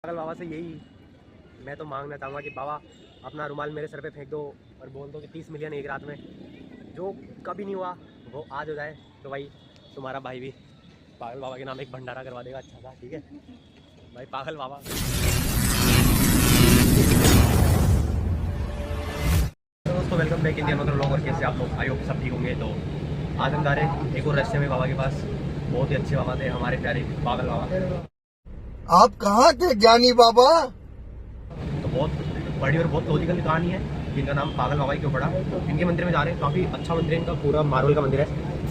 पागल बाबा से यही मैं तो मांगना चाहूँगा कि बाबा अपना रुमाल मेरे सर पे फेंक दो और बोल दो कि 30 मिलियन एक रात में, जो कभी नहीं हुआ वो आज हो जाए। तो भाई तुम्हारा भाई भी पागल बाबा के नाम एक भंडारा करवा देगा अच्छा सा, ठीक है भाई। पागल बाबा दोस्तों, वेलकम बैक इंडियन मतलब लोग। और कैसे आप लोग, आई होप सब ठीक होंगे। तो आज हम जा रहे हैं एक और रास्ते में बाबा के पास। बहुत ही अच्छे बाबा थे हमारे प्यारे पागल बाबा। आप कहाँ थे ज्ञानी बाबा? तो बहुत बड़ी और बहुत लॉजिकल कहानी है कि इनका नाम पागल बाबा ही क्यों पड़ा। तो इनके मंदिर में जा रहे हैं, काफ़ी अच्छा मंदिर है इनका, पूरा मार्बल का मंदिर है।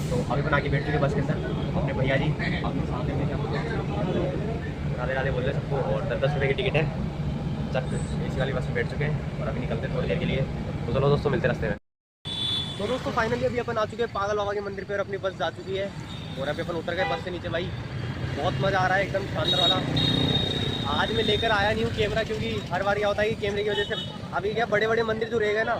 तो अभी बना के बैठ चुके बस के अंदर अपने भैया जी अपने सामने में राधे राधे बोल रहे सबको। और 10-10 रुपये की टिकट है, चक AC वाली बस में बैठ चुके हैं और अभी निकलते हैं थोड़ी देर के लिए। तो चलो दोस्तों, मिलते रास्ते में। तो दोस्तों फाइनली अभी अपन आ चुके हैं पागल बाबा के मंदिर पे और अपनी बस जा चुकी है। और अभी अपन उतर गए बस से नीचे। भाई बहुत मज़ा आ रहा है, एकदम शानदार वाला। आज मैं लेकर आया नहीं हूँ कैमरा, क्योंकि हर बार क्या होता है कि कैमरे की वजह से अभी क्या बड़े बड़े मंदिर जो रह गए ना,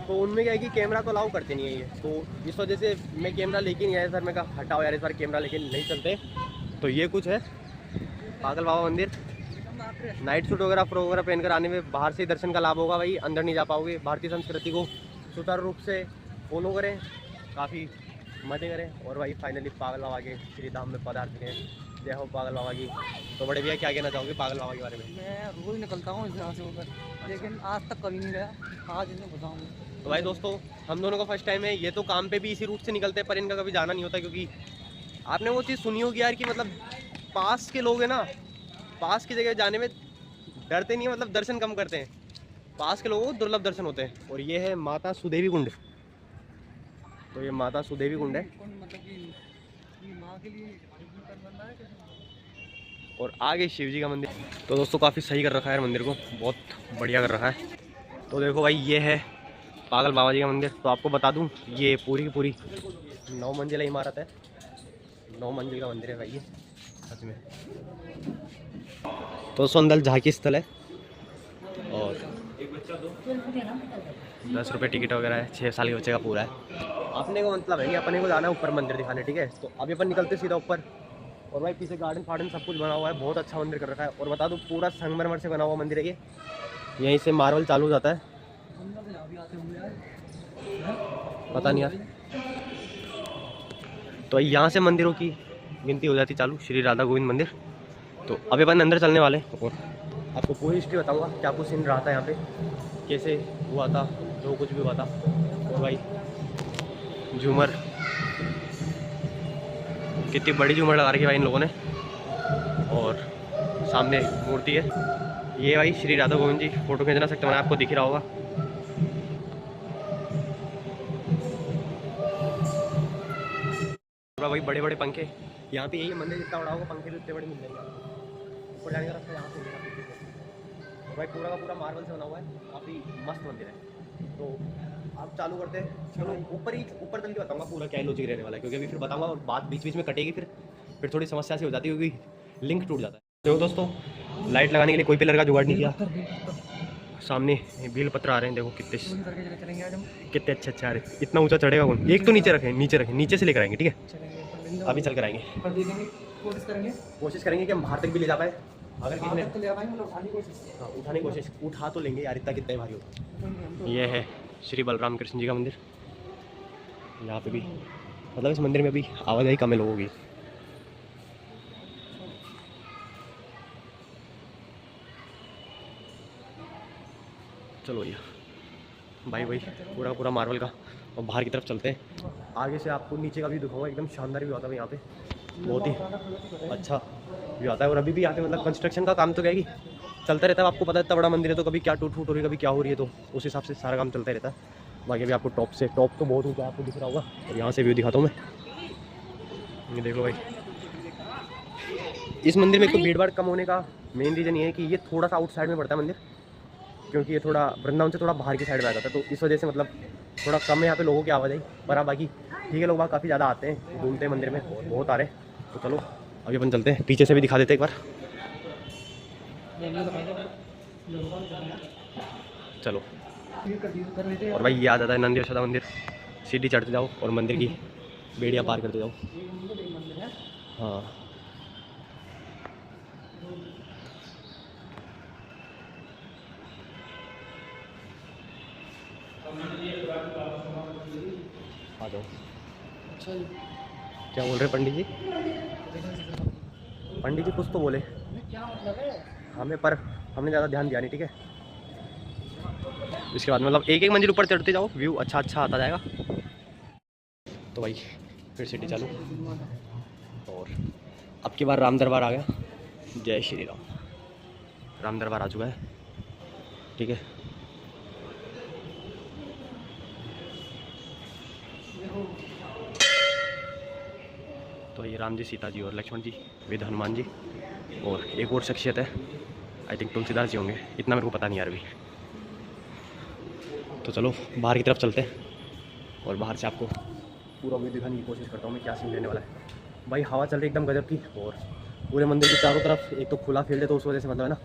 तो उनमें क्या है कि कैमरा तो अलाउ करते नहीं है ये। तो इस वजह से मैं कैमरा लेके नहीं आया सर। मैं कहा हटाओ यार, इस बार कैमरा लेके नहीं चलते। तो ये कुछ है पागल बाबा मंदिर। नाइट सूट वगैरह फ्रॉक वगैरह पहनकर आने में बाहर से ही दर्शन का लाभ होगा भाई, अंदर नहीं जा पाओगे। भारतीय संस्कृति को सुचारू रूप से फॉलो करें, काफ़ी मज़े करें। और भाई फाइनली पागल बाबा के श्री धाम में पधार चुके हैं। जय हो पागल बाबा की। तो बड़े भैया क्या कहना चाहोगे पागल बाबा के बारे में? मैं रोज निकलता हूँ इस यहाँ से होकर, लेकिन आज तक कभी नहीं गया। आज इन्हें बताऊँगा। तो भाई दोस्तों, हम दोनों का फर्स्ट टाइम है। ये तो काम पे भी इसी रूट से निकलते हैं, पर इनका कभी जाना नहीं होता, क्योंकि आपने वो चीज़ सुनी होगी यार कि मतलब पास के लोग हैं ना, पास की जगह जाने में डरते नहीं है, मतलब दर्शन कम करते हैं। पास के लोगों को दुर्लभ दर्शन होते हैं। और ये है माता सुदेवी कुंड। तो ये माता सुदेवी कुंड है मतलब कि माँ के लिए बन रहा है। और आगे शिव जी का मंदिर। तो दोस्तों काफ़ी सही कर रखा है मंदिर को, बहुत बढ़िया कर रखा है। तो देखो भाई, ये है पागल बाबा जी का मंदिर। तो आपको बता दूं, ये पूरी की पूरी 9 मंजिला इमारत है। 9 मंजिल का मंदिर है भाई ये, सच में। तो सुंदर झांकी स्थल है और 10 रुपये टिकट वगैरह है। 6 साल के बच्चे का पूरा है। अपने को मतलब है कि अपने को जाना है ऊपर मंदिर दिखाने, ठीक है। तो अभी अपन निकलते सीधा ऊपर। और भाई पीछे गार्डन फार्डन सब कुछ बना हुआ है, बहुत अच्छा मंदिर कर रखा है। और बता दूं, पूरा संगमरमर से बना हुआ मंदिर है ये। यहीं से मार्बल चालू हो जाता है, पता नहीं यार। तो यहाँ से मंदिरों की गिनती हो जाती चालू, श्री राधा गोविंद मंदिर। तो अभी अपन अंदर चलने वाले हैं और आपको पूरी हिस्ट्री बताऊंगा, क्या कुछ सीन रहा था यहाँ पे, कैसे हुआ था, जो कुछ भी हुआ था। और भाई झूमर, कितनी बड़ी झूमर लगा रखी है भाई इन लोगों ने। और सामने मूर्ति है, ये भाई श्री राधा गोविंद जी। फोटो खींचना सकते हैं, आपको दिख रहा होगा। भाई बड़े बड़े पंखे यहाँ पे, यही मंदिर जितना बड़ा होगा पंखे भी उतने बड़े मिल जाएंगे। ऊपर जाने का रास्ता यहाँ से मिलेगा। और भाई पूरा का पूरा मार्बल से बना हुआ है, काफ़ी मस्त मंदिर है। तो आप चालू करते हैं, चलो ऊपर तक के बताऊंगा पूरा क्या लॉजिक रहने वाला है, क्योंकि अभी फिर बताऊंगा और बात बीच बीच में कटेगी, फिर थोड़ी समस्या सी हो जाती है, क्योंकि लिंक टूट जाता है। देखो दोस्तों, लाइट लगाने के लिए कोई पिलर का जुगाड़ नहीं किया। सामने बेल पत्र आ रहे हैं, देखो कितने अच्छे अच्छे आ रहे हैं। इतना ऊंचा चढ़ेगा कौन? एक तो नीचे रखें, नीचे से लेकर आएंगे, ठीक है। अभी चल कर आएंगे, कोशिश करेंगे कि हम बाहर तक भी ले जा पाए। अगर किसी ने उठाने की कोशिश, उठा तो लेंगे यार, इतना कितना भारी होगा। ये है श्री बलराम कृष्ण जी का मंदिर। यहाँ पे भी मतलब इस मंदिर में भी आवाजाही कम है लोगों की। चलो भैया, भाई पूरा पूरा मार्बल का। और बाहर की तरफ चलते हैं, आगे से आपको नीचे का भी दिखाऊंगा। एकदम शानदार व्यू आता है यहाँ पे, बहुत ही अच्छा व्यू आता है। और अभी भी यहाँ पे मतलब कंस्ट्रक्शन का काम तो क्या है कि चलता रहता है। आपको पता है इतना बड़ा मंदिर है, तो कभी क्या टूट फूट हो रही है, कभी क्या हो रही है, तो उस हिसाब से सारा काम चलता रहता है। बाकी अभी आपको टॉप तो बहुत ऊँचा आपको दिख रहा होगा। और यहाँ से व्यू दिखाता हूँ मैं। ये देखो भाई, इस मंदिर में एक तो भीड़ भाड़ कम होने का मेन रीज़न ये है कि ये थोड़ा सा आउटसाइड में पड़ता है मंदिर, क्योंकि ये थोड़ा वृंदावन से थोड़ा बाहर की साइड में आ जाता है। तो इस वजह से मतलब थोड़ा कम है यहाँ पे लोगों की आवाजाही। पर हाँ बाकी ठीक है, लोग वहाँ काफ़ी ज़्यादा आते हैं, घूमते हैं मंदिर में, बहुत आ रहे हैं। तो चलो अभी अपन चलते हैं, पीछे से भी दिखा देते एक बार। चलो। और भाई ये आ जाता है नंदी यशोदा मंदिर। सीढ़ी चढ़ते जाओ और मंदिर की बेड़ियाँ पार करते जाओ। हाँ आ जाओ। अच्छा जी, क्या बोल रहे पंडित जी? पंडित जी कुछ तो बोले क्या मतलब है? हमें, पर हमने ज़्यादा ध्यान दिया नहीं, ठीक है। इसके बाद मतलब एक एक मंजिल ऊपर चढ़ते जाओ, व्यू अच्छा अच्छा आता जाएगा। तो भाई फिर सिटी चालू, और अब की बार राम दरबार आ गया। जय श्री राम। राम दरबार आ चुका है, ठीक है। तो ये राम जी, सीता जी और लक्ष्मण जी विद हनुमान जी, और एक और शख्सियत है, आई थिंक तुलसीदास जी होंगे, इतना मेरे को पता नहीं यार अभी। तो चलो बाहर की तरफ चलते हैं, और बाहर से आपको पूरा व्यू दिखाने की कोशिश करता हूँ मैं, क्या सीन रहने वाला है। भाई हवा चल रही एकदम गजब की, और पूरे मंदिर के चारों तरफ एक तो खुला फील्ड है, तो उस वजह से मतलब है ना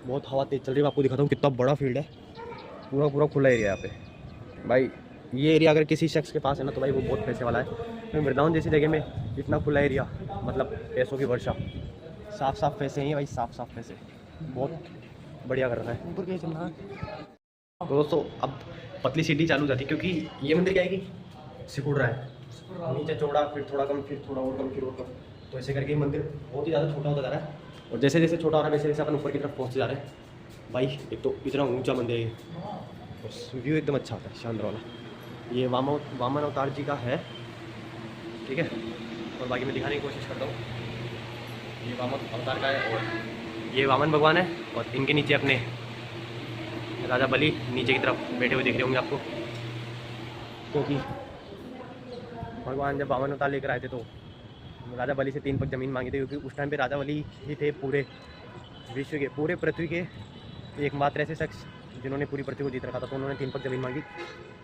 बहुत हवा तेज़ चल रही है। मैं आपको दिखाता हूँ कितना बड़ा फील्ड है, पूरा पूरा खुला एरिया यहाँ पे। भाई ये एरिया अगर किसी शख्स के पास है ना, तो भाई वो बहुत पैसे वाला है। तो वृंदावन जैसी जगह में इतना खुला एरिया, मतलब पैसों की वर्षा, साफ साफ पैसे हैं भाई, साफ साफ पैसे, बहुत बढ़िया कर रहा है। ऊपर क्या चल रहा है? तो दोस्तों अब पतली सीढ़ी चालू जाती है, क्योंकि ये मंदिर क्या है कि सिकुड़ रहा है, नीचे चौड़ा, फिर थोड़ा कम, फिर थोड़ा और कम, फिर और कम। तो ऐसे करके मंदिर बहुत ही ज़्यादा छोटा होता जा रहा है, और जैसे जैसे छोटा हो रहा है वैसे वैसे अपन ऊपर की तरफ पहुँचते जा रहे हैं। भाई एक तो इतना ऊंचा मंदिर है, और व्यू एकदम अच्छा आता है, शानदार वाला। ये वामन अवतार जी का है, ठीक है। और बाकी मैं दिखाने की कोशिश करता हूँ, ये वामन अवतार का है, और ये वामन भगवान है, और इनके नीचे अपने राजा बलि नीचे की तरफ बैठे हुए दिख रहे होंगे आपको, क्योंकि भगवान जब वामन अवतार लेकर आए थे तो राजा बलि से 3 पग ज़मीन मांगी थी, क्योंकि उस टाइम पे राजा बलि ही थे पूरे विश्व के, पूरे पृथ्वी के एकमात्र ऐसे शख्स जिन्होंने पूरी पृथ्वी को जीत रखा था। तो उन्होंने 3 पग ज़मीन मांगी,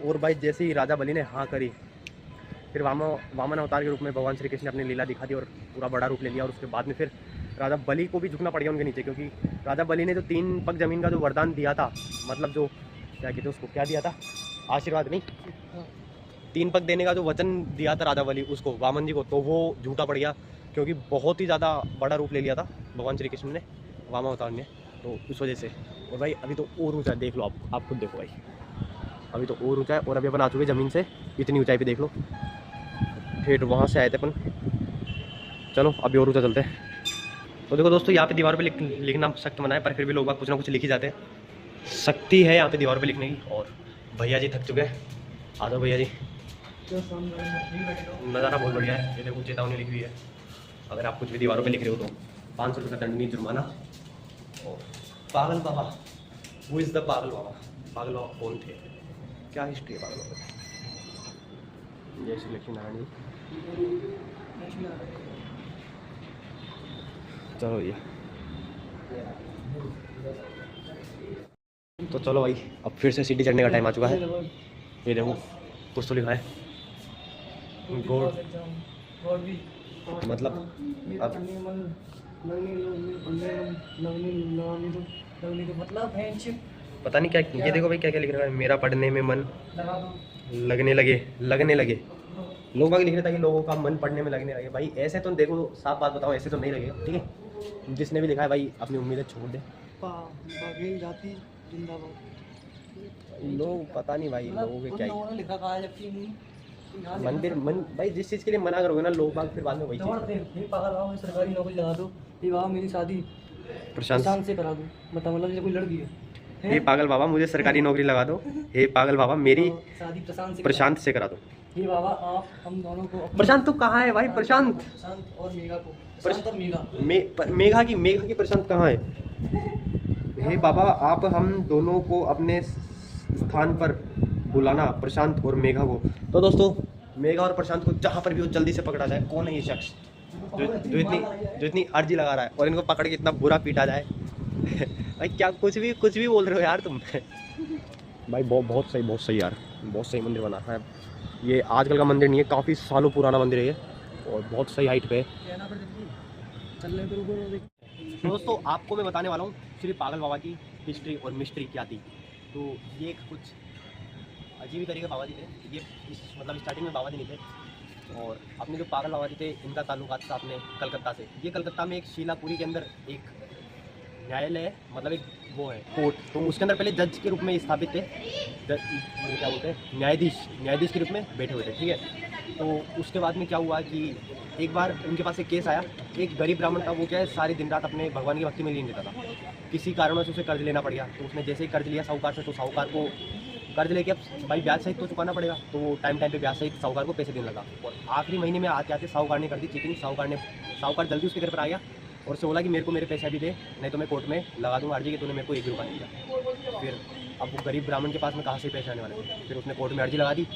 और भाई जैसे ही राजा बलि ने हाँ करी, फिर वामन अवतार के रूप में भगवान श्री कृष्ण ने अपनी लीला दिखा दी और पूरा बड़ा रूप ले लिया। और उसके बाद में फिर राजा बलि को भी झुकना पड़ गया उनके नीचे, क्योंकि राजा बलि ने जो 3 पग ज़मीन का जो वरदान दिया था, मतलब जो क्या कहते हैं उसको, क्या दिया था, आशीर्वाद नहीं, 3 पग देने का जो वचन दिया था राजा बलि उसको, वामन जी को, तो वो झूठा पड़ गया, क्योंकि बहुत ही ज़्यादा बड़ा रूप ले लिया था भगवान श्री कृष्ण ने, वामन अवतार ने, तो उस वजह से। और भाई अभी तो और ऊँचा है, देख लो आप खुद देखो भाई, अभी तो और ऊँचा है। और अभी अपन आ चुके ज़मीन से इतनी ऊंचाई पे, देख लो, फिर वहाँ से आए थे अपन। चलो अभी और ऊँचा चलते हैं। तो देखो दोस्तों, यहाँ पे दीवार पे लिखना सख्त मना है, पर फिर भी लोग बाग कुछ ना कुछ लिख ही जाते हैं, सख्ती है यहाँ पे दीवार पे लिखने की। और भैया जी थक चुके हैं, आ जाओ भैया जी। नज़ारा बहुत बढ़िया है, ये देखो चेतावनी लिखी हुई है, अगर आप कुछ भी दीवारों पे लिख रहे हो तो 500 रुपये का दंडनीय जुर्माना। और पागल बाबा, वो इज़ द पागल बाबा, पागल बाबा कौन थे, क्या हिस्ट्री है पागल बाबा की। जय श्री लक्ष्मी नारायण जी। चलो भैया, तो चलो भाई अब फिर से सीढ़ी चढ़ने का टाइम आ चुका है। ये देखो कुछ तो लिखा है, गॉड, मतलब अब पता नहीं क्या, ये देखो भाई क्या क्या लिख रहा है, मेरा पढ़ने में मन लगने लगे। लोग आगे लिख रहे ताकि लोगों का मन पढ़ने में लगने लगे। भाई ऐसे तो देखो, साफ बात बताओ, ऐसे तो नहीं लगेगा, ठीक है। जिसने भी लिखा है भाई अपनी उम्मीदें छोड़ दे। बागेल जाति जिंदाबाद। लोग पता नहीं भाई लोगों के क्या ही लिखा कहा है, जबकि मंदिर भाई जिस चीज़ के लिए मना करोगे ना लोग बाग, फिर बाद में वही चीज़। पागल बाबा मुझे सरकारी नौकरी लगा दो, ये बाबा मेरी शादी प्रशांत से करा दो, मतलब जैसे कोई लड़की है, हे पागल बाबा मुझे सरकारी नौकरी लगा दो, हे पागल बाबा मेरी शादी प्रशांत से करा दो। हे बाबा आप हम दोनों को प्रशांत तो कहाँ है भाई, प्रशांत और मेघा को, प्रशांत और मेघा की प्रशांत कहाँ है। हे बाबा आप हम दोनों को अपने स्थान पर बुलाना, प्रशांत और मेघा को। तो दोस्तों मेघा और प्रशांत को जहाँ पर भी हो जल्दी से पकड़ा जाए। कौन है ये शख्स जो इतनी अर्जी लगा रहा है, और इनको पकड़ के इतना बुरा पीटा जाए। भाई क्या कुछ भी बोल रहे हो यार तुम। भाई बहुत सही यार, बहुत सही मंदिर बना है। ये आजकल का मंदिर नहीं है, काफ़ी सालों पुराना मंदिर है ये, और बहुत सही हाइट पे है। दोस्तों आपको मैं बताने वाला हूँ श्री पागल बाबा की हिस्ट्री और मिस्ट्री क्या थी। तो ये कुछ अजीब ही तरीके बाबा जी थे ये, मतलब स्टार्टिंग में बाबा जी नहीं थे। और अपने जो पागल बाबा जी थे इनका ताल्लुकात था अपने कलकत्ता से। ये कलकत्ता में एक शीलापुरी के अंदर एक न्यायालय मतलब एक वो है कोर्ट, तो उसके अंदर पहले जज के रूप में स्थापित थे, वो क्या बोलते हैं न्यायाधीश के रूप में बैठे हुए थे, ठीक है। तो उसके बाद में क्या हुआ कि एक बार उनके पास एक केस आया, एक गरीब ब्राह्मण था, वो क्या है सारी दिन रात अपने भगवान की भक्ति में लीन रहता था, किसी कारणवश उसे कर्ज लेना पड़ गया, तो उसने जैसे ही कर्ज लिया साहूकार से, तो साहूकार को कर्ज लेके अब भाई ब्याज सहित तो चुकाना पड़ेगा, तो वो टाइम पे ब्याज सहित साहूकार को पैसे देने लगा। और आखिरी महीने में आते आते साहूकार ने कर दी चीटिंग, साहूकार जल्दी उसके घर पर आ गया और उससे बोला कि मेरे को मेरे पैसे अभी दे, नहीं तो मैं कोर्ट में लगा दूंगा अर्जी कि तूने मेरे को 1 भी रुपया नहीं दिया। फिर अब वो गरीब ब्राह्मण के पास में कहाँ से पैसे आने वाले थे, फिर उसने कोर्ट में अर्जी लगा दी।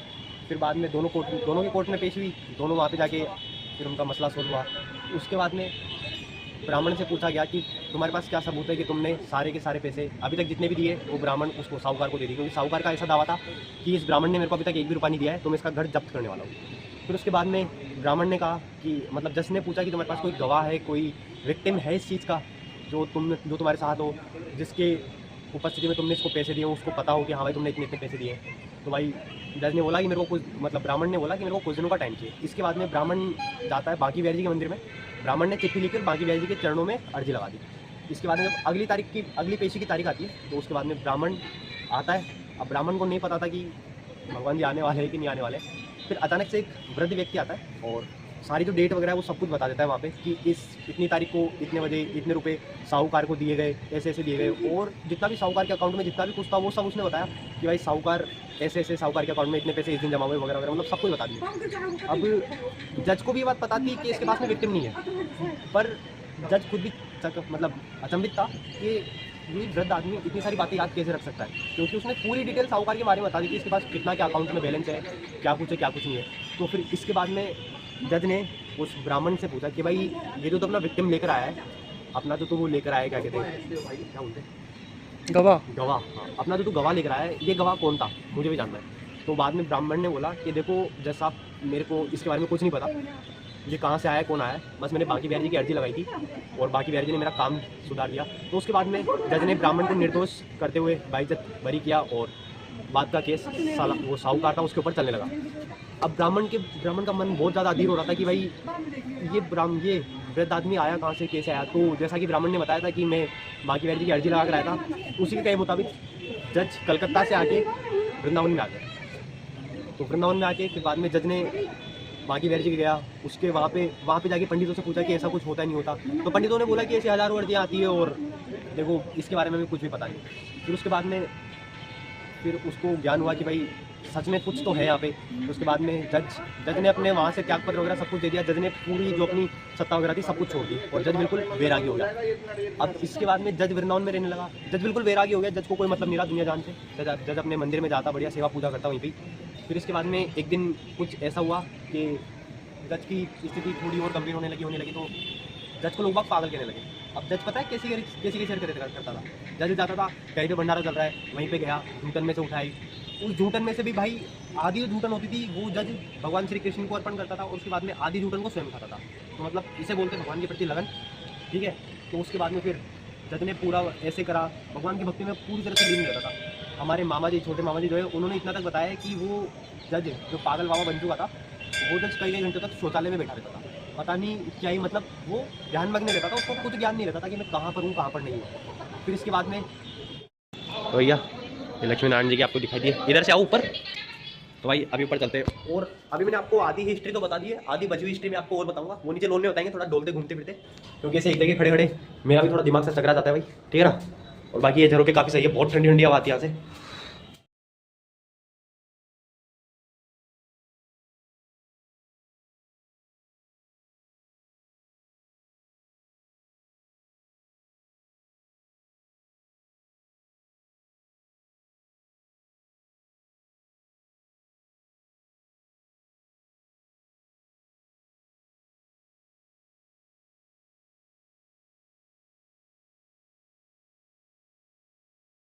फिर बाद में दोनों की कोर्ट में पेश हुई, दोनों वहाँ पे जाके फिर उनका मसला सोल्व हुआ। उसके बाद में ब्राह्मण से पूछा गया कि तुम्हारे पास क्या सबूत है कि तुमने सारे के सारे पैसे अभी तक जितने भी दिए वो ब्राह्मण उसको साहूकार को दे दी, क्योंकि साहूकार का ऐसा दावा था कि इस ब्राह्मण ने मेरे को अभी तक 1 भी रुपया नहीं दिया है, तो मैं इसका घर जब्त करने वाला हूँ। फिर उसके बाद में ब्राह्मण ने कहा कि मतलब जज ने पूछा कि तुम्हारे पास कोई गवाह है, कोई विक्टिम है इस चीज़ का जो तुम्हारे साथ हो, जिसके उपस्थिति में तुमने इसको पैसे दिए हो, उसको पता हो कि हाँ भाई तुमने इतने पैसे दिए। तो भाई जज ने बोला कि मेरे को कुछ ब्राह्मण ने बोला कि मेरे को कुछ दिनों का टाइम चाहिए। इसके बाद में ब्राह्मण जाता है बांकी बिहारी जी के मंदिर में, ब्राह्मण ने चिट्ठी लिखकर बांकी बिहारी जी के चरणों में अर्जी लगा दी। इसके बाद में जब अगली पेशी की तारीख आती है, तो उसके बाद में ब्राह्मण आता है। अब ब्राह्मण को नहीं पता था कि भगवान जी आने वाले हैं कि नहीं आने वाले। फिर अचानक से एक वृद्ध व्यक्ति आता है और सारी जो डेट वगैरह है वो सब कुछ बता देता है वहाँ पे कि इतनी तारीख को इतने बजे इतने रुपए साहूकार को दिए गए, ऐसे दिए गए, और जितना भी साहूकार के अकाउंट में जितना भी कुछ था वो सब उसने बताया कि भाई साहूकार ऐसे साहूकार के अकाउंट में इतने पैसे इस दिन जमा हुए वगैरह वगैरह, मतलब सब कुछ बता दिया। अब जज को भी ये बात पता थी कि इसके पास में विक्टिम नहीं है, पर जज खुद भी मतलब अचंभित था कि ये वृद्ध आदमी इतनी सारी बातें याद कैसे रख सकता है, क्योंकि उसने पूरी डिटेल साहूकार के बारे में बता दी कि इसके पास कितना क्या अकाउंट में बैलेंस है, क्या कुछ नहीं है। तो फिर इसके बाद में जज ने उस ब्राह्मण से पूछा कि भाई ये तो अपना विक्टिम लेकर आया है, अपना तो वो लेकर आया है, क्या कहते हैं क्या बोलते हैं, गवाह, हाँ, अपना तो गवाह लेकर आया है, ये गवाह कौन था मुझे भी जानना है। तो बाद में ब्राह्मण ने बोला कि देखो जज साहब मेरे को इसके बारे में कुछ नहीं पता, ये कहाँ से आया कौन आया है, बस मैंने बांकी बिहारी जी की अर्जी लगाई थी और बांकी बिहारी जी ने मेरा काम सुधार दिया। तो उसके बाद में जज ने ब्राह्मण को निर्दोष करते हुए बाइज्जत बरी किया और बाद का केस वो साहूकार था उसके ऊपर चलने लगा। अब ब्राह्मण का मन बहुत ज़्यादा अधीर हो रहा था कि भाई ये वृद्ध आदमी आया कहाँ से, कैसे आया। तो जैसा कि ब्राह्मण ने बताया था कि मैं बांकी बिहारी जी की अर्जी लगा कर आया था, उसी के कहे मुताबिक जज कलकत्ता से आके वृंदावन में आ गया। तो वृंदावन में आके फिर बाद में जज ने बांकी बिहारी जी गया, उसके वहाँ पे जाके पंडितों से पूछा कि ऐसा कुछ होता नहीं होता। तो पंडितों ने बोला कि ऐसी हज़ारों अर्जियाँ आती है और देखो इसके बारे में भी कुछ भी पता नहीं। फिर उसके बाद में फिर उसको ज्ञान हुआ कि भाई सच में कुछ तो है यहाँ पे। तो उसके बाद में जज ने अपने वहाँ से त्यागपत्र वगैरह सब कुछ दे दिया। जज ने पूरी जो अपनी सत्ता वगैरह थी सब कुछ छोड़ दी और जज बिल्कुल वैरागी हो गया। अब इसके बाद में जज वृंदावन में रहने लगा, जज बिल्कुल वैरागी हो गया, जज को कोई मतलब नहीं रहा दुनिया जान से। जज अपने मंदिर में जाता, बढ़िया सेवा पूजा करता वहीं पर। फिर इसके बाद में एक दिन कुछ ऐसा हुआ कि जज की स्थिति थोड़ी और गंभीर होने लगी तो जज को लोग बाग पागल कहने लगे। अब जज पता है कैसी शेयर करता था। जज जाता था कहीं पे भंडारा चल रहा है, वहीं पे गया, जूठन में से उठाई, उस जूठन में से भी भाई आधी जो जूठन होती थी वो जज भगवान श्री कृष्ण को अर्पण करता था और उसके बाद में आधी जूठन को स्वयं खाता था। तो मतलब इसे बोलते भगवान के प्रति लगन, ठीक है। तो उसके बाद में फिर जज ने पूरा ऐसे करा, भगवान की भक्ति में पूरी तरह से लीन रहता था। हमारे मामा जी, छोटे मामा जी जो है, उन्होंने इतना तक बताया कि वो जज जो पागल बाबा बन चुका था, वो जज कई घंटों तक शौचालय में बैठा रहता था। पता नहीं क्या ही मतलब वो ध्यान मग्न रहता था, उसको खुद ज्ञान नहीं रहता था कि मैं कहाँ पर हूँ कहाँ पर नहीं हूँ। फिर इसके बाद में भैया ये लक्ष्मी नारायण जी की आपको दिखाई दिए, इधर से आओ ऊपर। तो भाई अभी ऊपर चलते हैं। और अभी मैंने आपको आधी हिस्ट्री तो बता दी है, आधी बची हुई हिस्ट्री में आपको और बताऊंगा, वो नीचे लोन में बताएंगे, थोड़ा डोलते घूमते फिरते, क्योंकि ऐसे एक जगह खड़े खड़े मेरा भी थोड़ा दिमाग से चकरा जाता है भाई, ठीक है ना। और बाकी ये झरोके काफ़ी सही है, बहुत ठंडी ठंडी हवा आती है यहाँ से।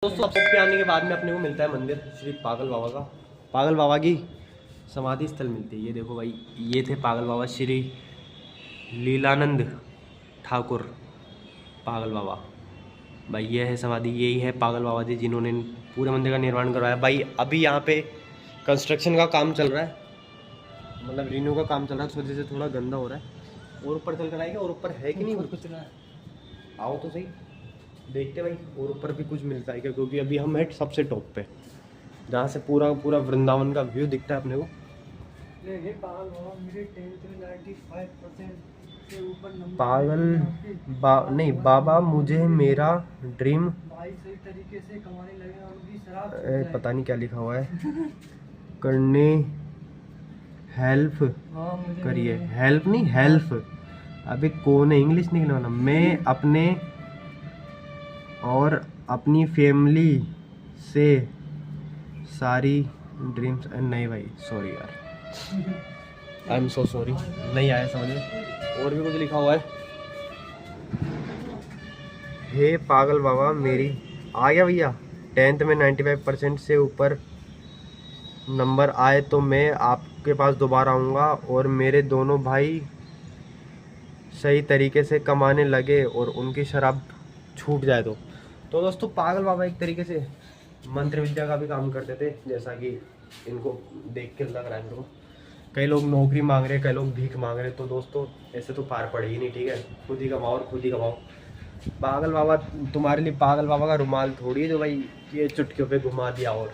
दोस्तों अब पे आने के बाद में अपने को मिलता है मंदिर श्री पागल बाबा का, पागल बाबा की समाधि स्थल मिलती है। ये देखो भाई, ये थे पागल बाबा श्री लीलानंद ठाकुर पागल बाबा भाई। ये है समाधि, यही है पागल बाबा जी जिन्होंने पूरे मंदिर का निर्माण करवाया भाई। अभी यहाँ पे कंस्ट्रक्शन का काम चल रहा है, मतलब रिन्यू का काम चल रहा है, उस वजह से थोड़ा गंदा हो रहा है। और ऊपर चल कर आएगा, और ऊपर है कि नहीं और कुछ, आओ तो सही। देखते भाई और ऊपर भी कुछ मिलता है क्या, क्योंकि अभी हम हैं सबसे टॉप पे, जहाँ से पूरा पूरा वृंदावन का व्यू दिखता है अपने को। ये पागल बाबा मेरे 10th में 95% से ऊपर नंबर नहीं बाबा, मुझे मेरा ड्रीम भाई सही तरीके से कमाने लगे और उनकी शराब पता नहीं क्या लिखा हुआ है, करने हेल्प करिए, हेल्प नहीं हेल्प, अबे कौन है, इंग्लिश नहीं लिखना, मैं अपने और अपनी फैमिली से सारी ड्रीम्स, नहीं भाई सॉरी यार, आई एम सो सॉरी, नहीं आया समझ में। और भी कुछ लिखा हुआ है, हे पागल बाबा मेरी, आ गया भैया, 10th में 95% से ऊपर नंबर आए तो मैं आपके पास दोबारा आऊँगा और मेरे दोनों भाई सही तरीके से कमाने लगे और उनकी शराब छूट जाए तो दोस्तों पागल बाबा एक तरीके से मंत्र विद्या का भी काम करते थे, जैसा कि इनको देख के लग रहा है मेरे को। कई लोग नौकरी मांग रहे, कई लोग भीख मांग रहे, तो दोस्तों ऐसे तो पार पड़े ही नहीं, ठीक है, खुद ही कमाओ और खुद ही कमाओ। पागल बाबा तुम्हारे लिए पागल बाबा का रुमाल थोड़ी है जो भाई ये चुटकियों पे घुमा दिया और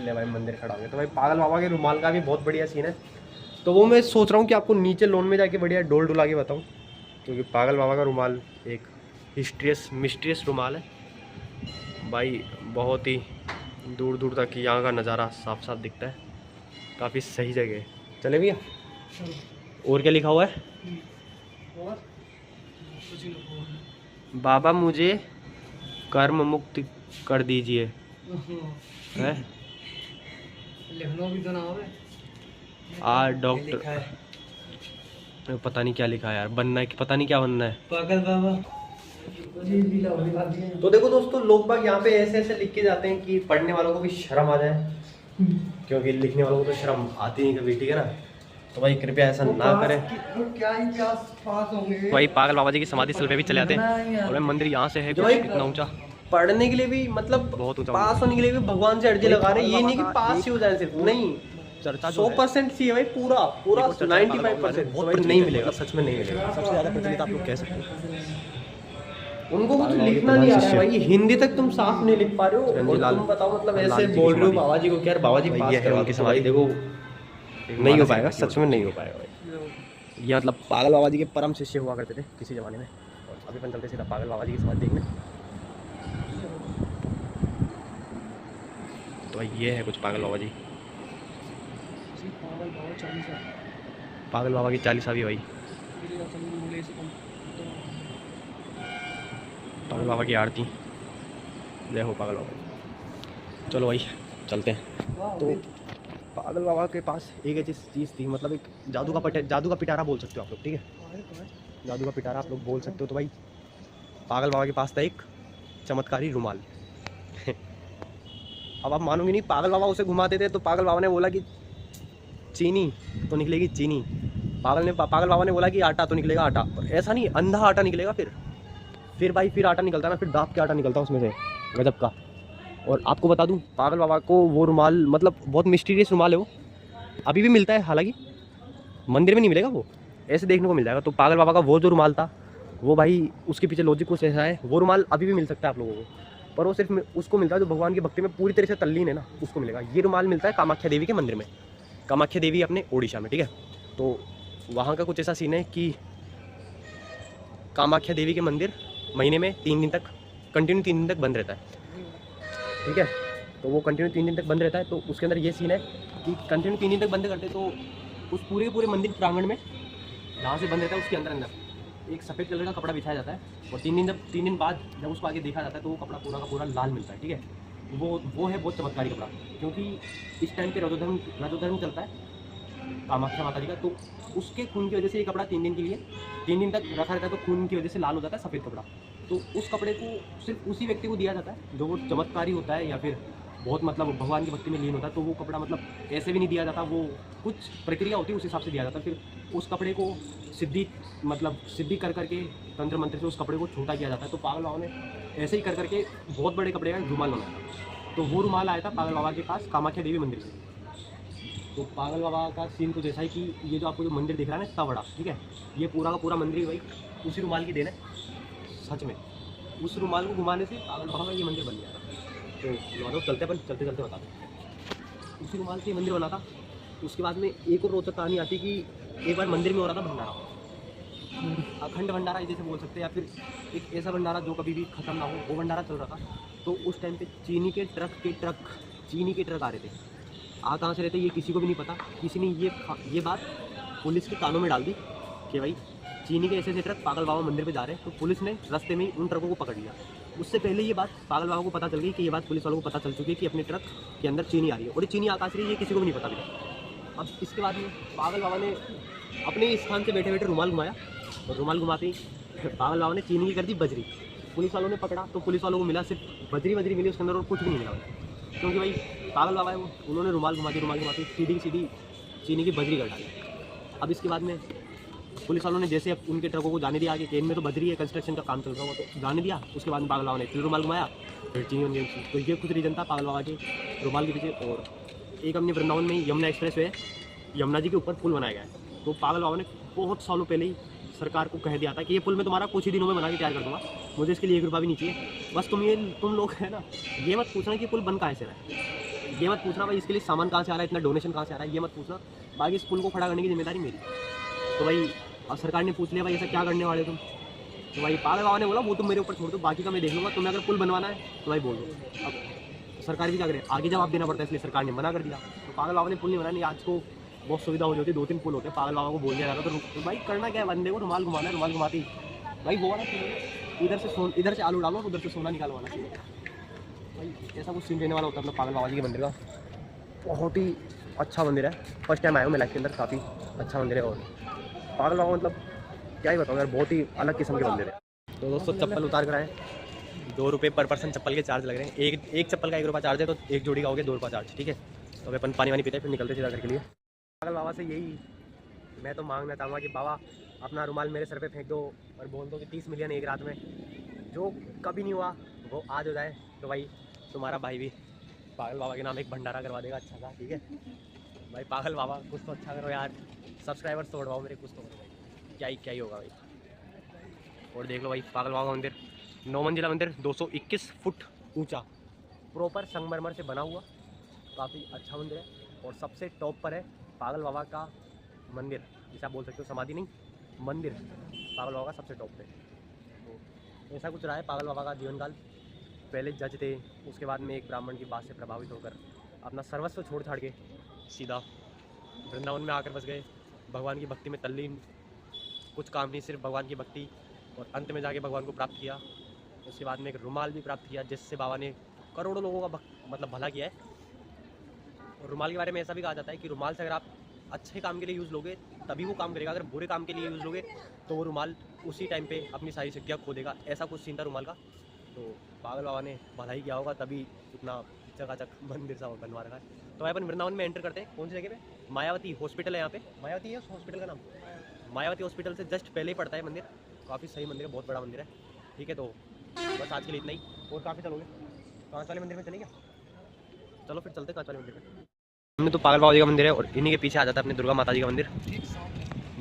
ले भाई मंदिर खड़ा हो गया। तो भाई पागल बाबा के रुमाल का भी बहुत बढ़िया सीन है, तो वो मैं सोच रहा हूँ कि आपको नीचे लोन में जाके बढ़िया डोल डुला के बताऊँ, क्योंकि पागल बाबा का रुमाल एक मिस्टीरियस रुमाल है भाई, बहुत ही दूर दूर तक यहाँ का नज़ारा साफ साफ दिखता है, काफ़ी सही जगह है। चले भैया, और क्या लिखा हुआ है, और बाबा मुझे कर्म मुक्त कर दीजिए, है लिखना भी तो ना हो डॉक्टर, पता नहीं क्या लिखा है यार, बनना है कि पता नहीं क्या बनना है। पागल बाबा तो देखो दोस्तों, लोग बाग यहाँ पे ऐसे ऐसे लिख के जाते हैं कि पढ़ने वालों को भी शर्म आ जाए, क्योंकि लिखने वालों को तो शर्म आती नहीं कभी, ठीक है ना, तो भाई कृपया ऐसा ना करें। क्या ही पास होंगे भाई पागल बाबा जी की समाधि स्थल पे भी चले जाते हैं, और मंदिर यहाँ से है कितना ऊंचा, पढ़ने के लिए भी मतलब बहुत ऊंचा, पास होने के लिए भी भगवान से अर्जी लगा रहे हैं, ये नहीं कि पास ही हो जाए सिर्फ, नहीं 100% चाहिए भाई, पूरा 95% नहीं मिलेगा, सच में नहीं मिलेगा। सबसे ज्यादा प्रचलित आप लोग कह सकते हैं, उनको कुछ लिखना नहीं आ रहा है भाई, हिंदी तक तुम साफ नहीं लिख पा रहे हो, और तुम बताओ मतलब ऐसे बोल रहे हो बाबा जी को, क्या बाबा जी पास करो उनकी समाधि, देखो नहीं हो पाएगा, सच में नहीं हो पाएगा भाई। ये मतलब पागल बाबा जी के परम शिष्य हुआ करते थे किसी ज़माने में, और अभी अपन चलते सीधा पागल बाबा जी की समाधि देखने। तो ये है कुछ पागल बाबा जी, पागल बाबा की 40 भी भाई, पागल बाबा की आरती, जय हो पागल बाबा। चलो भाई चलते हैं। तो पागल बाबा के पास एक ऐसी चीज़ थी, मतलब एक जादू का पिटारा बोल सकते हो आप लोग, ठीक है, जादू का पिटारा आप लोग बोल सकते हो। तो भाई पागल बाबा के पास था एक चमत्कारी रुमाल। अब आप मानोगे नहीं, पागल बाबा उसे घुमाते थे तो पागल बाबा ने बोला कि चीनी तो निकलेगी चीनी, पागल बाबा ने बोला कि आटा तो निकलेगा आटा, और ऐसा नहीं अंधा आटा निकलेगा, फिर भाई फिर आटा निकलता ना, फिर दाप के आटा निकलता उसमें से, गजब का। और आपको बता दूं पागल बाबा को वो रुमाल मतलब बहुत मिस्टीरियस रुमाल है, वो अभी भी मिलता है, हालांकि मंदिर में नहीं मिलेगा, वो ऐसे देखने को मिल जाएगा। तो पागल बाबा का वो जो रुमाल था वो भाई उसके पीछे लॉजिक कुछ ऐसा है, वो रुमाल अभी भी मिल सकता है आप लोगों को, पर वो सिर्फ उसको मिलता है जो भगवान की भक्ति में पूरी तरह से तल्लीन है ना, उसको मिलेगा। ये रुमाल मिलता है कामाख्या देवी के मंदिर में, कामाख्या देवी अपने ओडिशा में, ठीक है। तो वहाँ का कुछ ऐसा सीन है कि कामाख्या देवी के मंदिर महीने में 3 दिन तक कंटिन्यू 3 दिन तक बंद रहता है, ठीक है। तो वो कंटिन्यू 3 दिन तक बंद रहता है, तो उसके अंदर ये सीन है कि कंटिन्यू 3 दिन तक बंद करते, तो उस पूरे मंदिर प्रांगण में जहाँ से बंद रहता है उसके अंदर एक सफ़ेद कलर का कपड़ा बिछाया जाता है, और 3 दिन बाद जब उसको आगे देखा जाता है तो वो कपड़ा पूरा का पूरा लाल मिलता है, ठीक है। वो है बहुत चमत्कारी कपड़ा, क्योंकि इस टाइम पे रजोधर्म चलता है कामाख्या माता जी का, तो उसके खून की वजह से ये कपड़ा 3 दिन के लिए 3 दिन तक रखा रहता है, तो खून की वजह से लाल हो जाता है सफ़ेद कपड़ा। तो उस कपड़े को सिर्फ उसी व्यक्ति को दिया जाता है जो वो चमत्कारी होता है या फिर बहुत मतलब भगवान की भक्ति में लीन होता है। तो वो कपड़ा मतलब ऐसे भी नहीं दिया जाता, वो कुछ प्रक्रिया होती है उस हिसाब से दिया जाता है। फिर उस कपड़े को सिद्धि कर करके तंत्र मंत्र से उस कपड़े को छोटा किया जाता है। तो पागल बाबा ने ऐसे ही कर करके बहुत बड़े कपड़े का रुमाल बनाया था, तो वो रुमाल आया था पागल बाबा के पास कामाख्या देवी मंदिर से। तो पागल बाबा का सीन कुछ ऐसा है कि ये जो आपको जो मंदिर दिख रहा है ना इतना बड़ा, ठीक है, ये पूरा का पूरा मंदिर भाई उसी रुमाल की देन है, सच में उस रुमाल को घुमाने से पागल बाबा का ये मंदिर बन गया था। तो चलते अपन चलते चलते बता दें। उसी रुमाल से ये मंदिर बना था। उसके बाद में एक और रोचक कहानी आती कि एक बार मंदिर में हो रहा था भंडारा, अखंड भंडारा जैसे बोल सकते हैं, या फिर एक ऐसा भंडारा जो कभी भी ख़त्म ना हो, वो भंडारा चल रहा था। तो उस टाइम पे चीनी के ट्रक आ रहे थे। आ कहाँ से रहते ये किसी को भी नहीं पता। किसी ने ये बात पुलिस के कानों में डाल दी कि भाई चीनी के ऐसे ट्रक पागल बाबा मंदिर पे जा रहे हैं। तो पुलिस ने रास्ते में ही उन ट्रकों को पकड़ लिया। उससे पहले ये बात पागल बाबा को पता चल गई कि ये बात पुलिस वालों को पता चल चुकी है कि अपने ट्रक के अंदर चीनी आ रही है, और ये चीनी आकाश रही है, ये किसी को भी नहीं पता अभी। अब इसके बाद में पागल बाबा ने अपने स्थान से बैठे बैठे रुमाल घुमाया, और रुमाल घुमाते ही पागल बाबा ने चीनी की कर दी बजरी। पुलिस वालों ने पकड़ा तो पुलिस वालों को मिला सिर्फ बजरी मिली, उसके अंदर और कुछ भी नहीं मिला, क्योंकि भाई पागल बाबा है वो, उन्होंने रुमाल घुमाती सीधी चीनी की बजरी कर डाली। अब इसके बाद में पुलिस वालों ने जैसे उनके ट्रकों को जाने दिया आगे, केन में तो बजरी है, कंस्ट्रक्शन का काम चल रहा हुआ, तो जाने दिया। उसके बाद में पागल बाबा ने फिर रुमाल घुमाया, फिर चीनी बन गई। तो ये कुछ रीज़न था पागल बाबा के रुमाल के पीछे। और एक हमने वृंदावन में यमुना एक्सप्रेस वे, यमुना जी के ऊपर पुल बनाया गया है। तो पागल बाबा ने बहुत सालों पहले ही सरकार को कह दिया था कि ये पुल मैं तुम्हारा कुछ ही दिनों में बना के तैयार कर दूँगा, मुझे इसके लिए 1 रुपया भी नहीं चाहिए। बस तुम लोग है ना, ये मत पूछना कि पुल बन कहाँ से रहा है, ये मत पूछना भाई इसके लिए सामान कहाँ से आ रहा है, इतना डोनेशन कहाँ से आ रहा है, ये मत पूछना। बाकी इस पुल को खड़ा करने की जिम्मेदारी मेरी। तो भाई अब सरकार ने पूछ लिया भाई ऐसा क्या करने वाले तुम। तो भाई पागल बाबा ने बोला वो तुम मेरे ऊपर छोड़ दो, बाकी का मैं देख लूँगा, तुम्हें अगर पुल बनवाना है तो भाई बोल दो। अब सरकार भी क्या करे, आगे जवाब देना पड़ता है, इसलिए सरकार ने मना कर दिया। तो पागल बाबा ने पुल नहीं बनाया। नहीं, आज को बहुत सुविधा हो जाती है, 2-3 पुल होते हैं, पागल बाबा को बोल दिया जाता तो भाई करना क्या है, बंदे को रुमाल घुमाना है, रुमाल घुमाती भाई वो वाला इधर से आलू डालो, उधर से सोना निकालवाना चाहिए भाई। ऐसा कुछ सीन देने वाला होता है अपना पागल बाबा जी के मंदिर का। बहुत ही अच्छा मंदिर है, फर्स्ट टाइम आया हूँ मैं लाइफ के अंदर, काफ़ी अच्छा मंदिर है। और पागल बाबा मतलब क्या ही बताऊँ यार, बहुत ही अलग किस्म के मंदिर है। तो दोस्तों चप्पल उतार कर आए, 2 रुपये पर पर्सन चप्पल के चार्ज लग रहे हैं। एक चप्पल का 1 रुपया चार्ज है, तो एक जोड़ी का हो गया 2 रुपया चार्ज, ठीक है। तो अपन पानी वानी पीते हैं, फिर निकलते सीधा घर के लिए। पागल बाबा से यही मैं तो मांगना चाहूँगा कि बाबा अपना रुमाल मेरे सर पे फेंक दो और बोल दो कि 30 मिलियन एक रात में, जो कभी नहीं हुआ वो आज हो जाए। तो भाई तुम्हारा भाई भी पागल बाबा के नाम एक भंडारा करवा देगा अच्छा सा, ठीक है भाई। पागल बाबा कुछ तो अच्छा करो यार, सब्सक्राइबर्स तो बढ़वाओ मेरे, कुछ तो करो भाई, क्या ही होगा भाई। और देख लो भाई पागल बाबा मंदिर 9 मंजिला मंदिर, 221 फुट ऊंचा, प्रॉपर संगमरमर से बना हुआ, काफ़ी अच्छा मंदिर है। और सबसे टॉप पर है पागल बाबा का मंदिर, जिसे आप बोल सकते हो समाधि नहीं, मंदिर पागल बाबा का सबसे टॉप पे। तो ऐसा कुछ रहा है पागल बाबा का जीवन काल। पहले जज थे, उसके बाद में एक ब्राह्मण की बात से प्रभावित होकर अपना सर्वस्व छोड़ छाड़ के सीधा वृंदावन में आकर बस गए, भगवान की भक्ति में तल्लीन, कुछ काम नहीं, सिर्फ भगवान की भक्ति। और अंत में जाके भगवान को प्राप्त किया। उसके बाद में एक रुमाल भी प्राप्त किया, जिससे बाबा ने करोड़ों लोगों का मतलब भला किया है। और रुमाल के बारे में ऐसा भी कहा जाता है कि रुमाल से अगर आप अच्छे काम के लिए यूज़ लोगे तभी वो काम करेगा, अगर बुरे काम के लिए यूज़ लोगे तो वो रुमाल उसी टाइम पे अपनी सारी शक्तियाँ खो देगा। ऐसा कुछ सीन था रुमाल का। तो पागल बाबा ने भलाई किया होगा, तभी इतना चकाचक मंदिर सा बनवा रखा है। तो अपन वृंदावन में एंटर करते हैं। कौन सी जगह पे? मायावती हॉस्पिटल है यहाँ पे, मायावती है उस हॉस्पिटल का नाम। मायावती हॉस्पिटल से जस्ट पहले ही पड़ता है मंदिर, काफ़ी सही मंदिर है, बहुत बड़ा मंदिर है, ठीक है। तो बस आज के लिए इतना ही। और काफ़ी चलोगे कांच वाले मंदिर में चलेंगे, चलो फिर चलते कांच वाले मंदिर में। हमने तो पागल बाबा जी का मंदिर है और इन्हीं के पीछे आ जाता है अपने दुर्गा माता जी का मंदिर,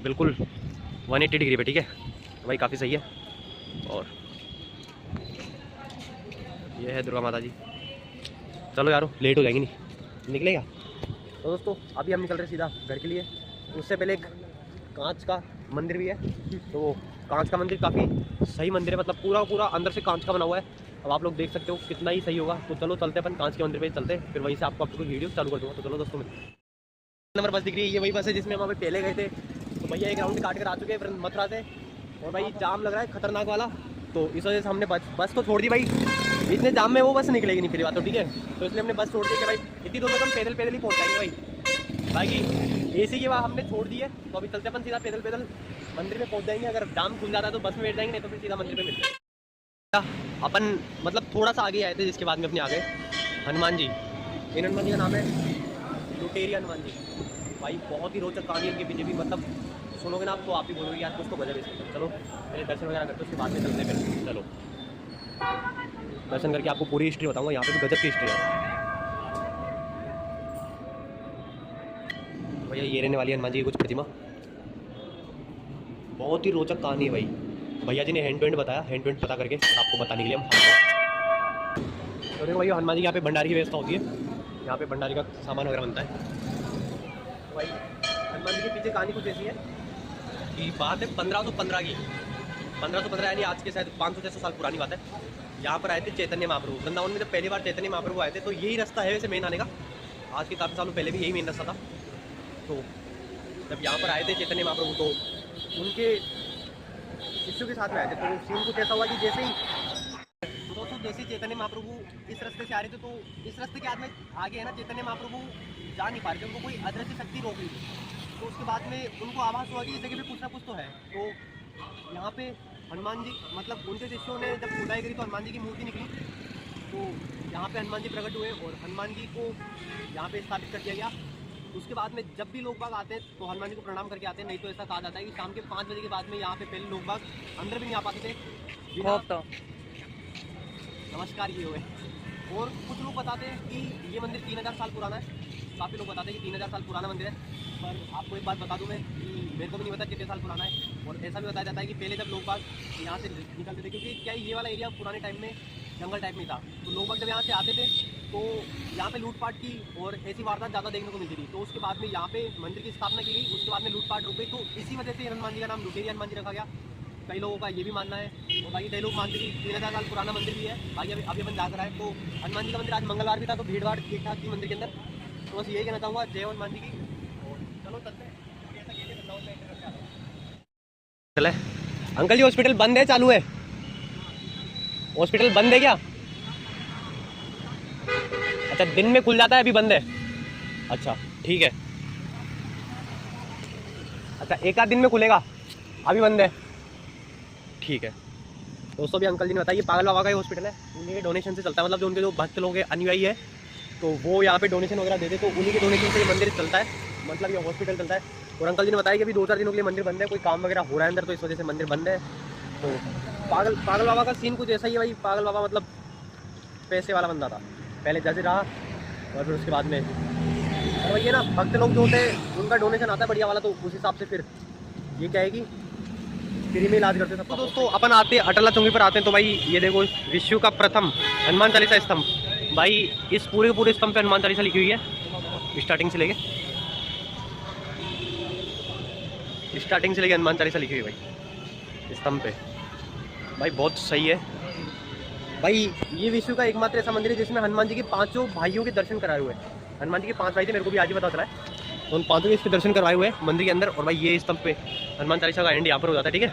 बिल्कुल 180 डिग्री पे, ठीक है। तो भाई काफ़ी सही है। और ये है दुर्गा माता जी। चलो यारो लेट हो जाएंगे, नहीं निकलेगा। तो दोस्तों अभी हम निकल रहे सीधा घर के लिए। उससे पहले एक कांच का मंदिर भी है, तो वो कांच का मंदिर काफ़ी सही मंदिर है, मतलब पूरा अंदर से कांच का बना हुआ है। अब आप लोग देख सकते हो कितना ही सही होगा। तो चलो चलते अपन कांच के मंदिर पे चलते, फिर वहीं से आपको कोई वीडियो चालू कर दूँगा। तो चलो दोस्तों, नंबर बस दिख रही है, ये वही बस है जिसमें हम अभी पहले गए थे। तो भैया एक राउंड काट कर आ चुके हैं मथुरा से, और भाई जाम लग रहा है खतरनाक वाला। तो इस वजह से हमने बस को छोड़ दी भाई, इतने जाम में वो बस निकलेगी नहीं फिर बात, तो ठीक है। तो इसलिए हमने बस छोड़ दी कि भाई इतनी दूर तक हम पैदल ही पहुँच जाएंगे भाई। बाकी AC की बात हमने छोड़ दी है, तो अभी चलते अपन सीधा पैदल मंदिर में पहुँच जाएंगे। अगर जाम खुल जाता है तो बस में बैठ जाएंगे, नहीं तो फिर सीधा मंदिर में मिलते हैं। अपन मतलब थोड़ा सा आगे आए थे, जिसके बाद में अपने आ गए हनुमान जी। इन हनुमान जी का नाम है लुटेरी हनुमान जी। भाई बहुत ही रोचक कहानी इनके पीछे भी, मतलब सुनोगे ना आप तो आप ही बोलोगे यार कुछ तो गजब है। चलो पहले दर्शन वगैरह करते उसके बाद में चलते हैं। चलो दर्शन करके आपको पूरी हिस्ट्री बताऊंगा, यहाँ पे तो गजब की हिस्ट्री है। भैया ये रहने वाली हनुमान जी की कुछ प्रतिमा, बहुत ही रोचक कहानी है भाई। भैया जी ने हैंड टू हैंड बताया, हैंड टू हैंड पता करके आपको बताने के लिए हम हाथ। तो देखो भैया हनुमान जी यहाँ पे भंडारी की व्यवस्था होती है, यहाँ पे भंडारी का सामान वगैरह बनता है। तो भाई हनुमान जी के पीछे कहानी कुछ ऐसी है कि बात है 1515 की, 1515 यानी आज के शायद 500-600 साल पुरानी बात है। यहाँ पर आए थे चैतन्य महाप्रभु। वृंदावन में जब पहली बार चैतन्य महाप्रभु आए थे तो यही रास्ता है वैसे मेन आने का, आज के काफ़ी सालों पहले भी यही मेन रास्ता था। तो जब यहाँ पर आए थे चैतन्य महाप्रभु तो उनके शिष्यों के साथ में आए थे, तो सीन कुछ ऐसा हुआ कि जैसे ही दोस्तों जैसे चैतन्य महाप्रभु इस रास्ते से आ रहे थे तो इस रास्ते के आगे है ना चैतन्य महाप्रभु जा नहीं पा रहे थे, उनको कोई अदृश्य शक्ति रोक ली थी। तो उसके बाद में उनको आभास हुआ कि इस जगह पे कुछ ना कुछ तो है। तो यहाँ पे हनुमान जी मतलब उनके शिष्यों ने जब खुदाई करी तो हनुमान जी की मूर्ति निकली। तो यहाँ पे हनुमान जी प्रकट हुए और हनुमान जी को यहाँ पे स्थापित कर दिया गया। उसके बाद में जब भी लोग बाग आते हैं तो हनुमान जी को प्रणाम करके आते हैं, नहीं तो ऐसा कहा जाता है कि शाम के 5 बजे के बाद में यहाँ पे पहले लोग बाग अंदर भी नहीं आ पाते थे बिना नमस्कार किए हुए। और कुछ लोग बताते हैं कि ये मंदिर 3000 साल पुराना है, काफ़ी लोग बताते हैं कि 3000 साल पुराना मंदिर है। पर आपको एक बात बता दूं मैं कि मेरे को भी नहीं पता कितने साल पुराना है। और ऐसा भी बताया जाता है कि पहले जब लोग बाग यहाँ से निकलते थे, क्योंकि क्या ये वाला एरिया पुराने टाइम में जंगल टाइप में था, तो लोग बाग जब यहाँ से आते थे तो यहाँ पे लूटपाट की और ऐसी वारदात ज़्यादा देखने को मिलती थी। तो उसके बाद में यहाँ पे मंदिर की स्थापना की गई, उसके बाद में लूटपाट रुक गई। तो इसी वजह से हनुमान जी का नाम लुटेरी हनुमान जी रखा गया। कई लोगों का ये भी मानना है और बाकी कई लोग मानते हैं कि 3000 साल पुराना मंदिर भी है। बाकी अभी अपन जाकर आए तो हनुमान जी का मंदिर आज मंगलवार भी था तो भीड़ भाड़ ठीक ठाक थी मंदिर के अंदर। तो बस यही कहना चाहूँगा, जय हनुमान जी की। और चलो चलते हैं। चले अंकल जी, हॉस्पिटल बंद है चालू है? हॉस्पिटल बंद है क्या? अच्छा दिन में खुल जाता है, अभी बंद है। अच्छा ठीक है, अच्छा एक आध दिन में खुलेगा, अभी बंद है, ठीक है। दोस्तों भी अंकल जी ने बताया ये पागल बाबा का ही हॉस्पिटल है, उन्हीं के डोनेशन से चलता है। मतलब जो उनके जो भक्त लोग हैं अनुयायी है तो वो यहाँ पे डोनेशन वगैरह देते, तो उन्हीं के डोनेशन से ये मंदिर चलता है, मतलब ये हॉस्पिटल चलता है। और अंकल जी ने बताया कि अभी 2-4 दिनों के लिए मंदिर बंद है, कोई काम वगैरह हो रहा है अंदर, तो इस वजह से मंदिर बंद है। तो पागल बाबा का सीन कुछ ऐसा ही है भाई। पागल बाबा मतलब पैसे वाला बंदा था, पहले जज रहा और फिर उसके बाद में और ये ना भक्त लोग जो होते हैं उनका डोनेशन आता है बढ़िया वाला, तो उस हिसाब से फिर ये क्या है कि फ्री में इलाज करते सब। तो दोस्तों अपन आते अटला चौकी पर आते हैं तो भाई ये देखो विश्व का प्रथम हनुमान चालीसा स्तंभ। भाई इस पूरे स्तंभ पे हनुमान चालीसा लिखी हुई है, स्टार्टिंग से लेके हनुमान चालीसा लिखी हुई है भाई स्तंभ पे। भाई बहुत सही है भाई। ये विश्व का एकमात्र ऐसा मंदिर है जिसमें हनुमान जी के 5 भाइयों के दर्शन कराए हुए हैं। हनुमान जी के 5 भाई थे, मेरे को भी आज ही पता चला है। तो उन 5 के इसके दर्शन करवाए हुए हैं मंदिर के अंदर। और भाई ये स्तंभ पे हनुमान चालीसा का एंड यहाँ पर हो जाता है, ठीक है।